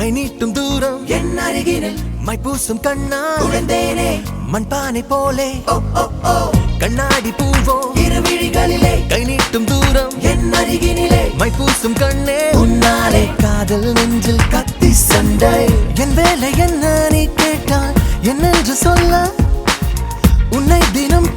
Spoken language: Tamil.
கை நீட்டும் தூரம் என் அருகினில் மை பூசும் கண்ணா உழந்தேனே மண்பானை போலே ஓ ஓ ஓ கண்ணாடி பூவோ இரு விழிகளிலே கை நீட்டும் தூரம் என் அருகினிலே மை பூசும் கண்ணே உன்னாலே காதல் நெஞ்சில் கத்தி சண்டை என் வேலை என்ன நீ கேட்டால் என்னென்று சொல்ல உன்னை தினம்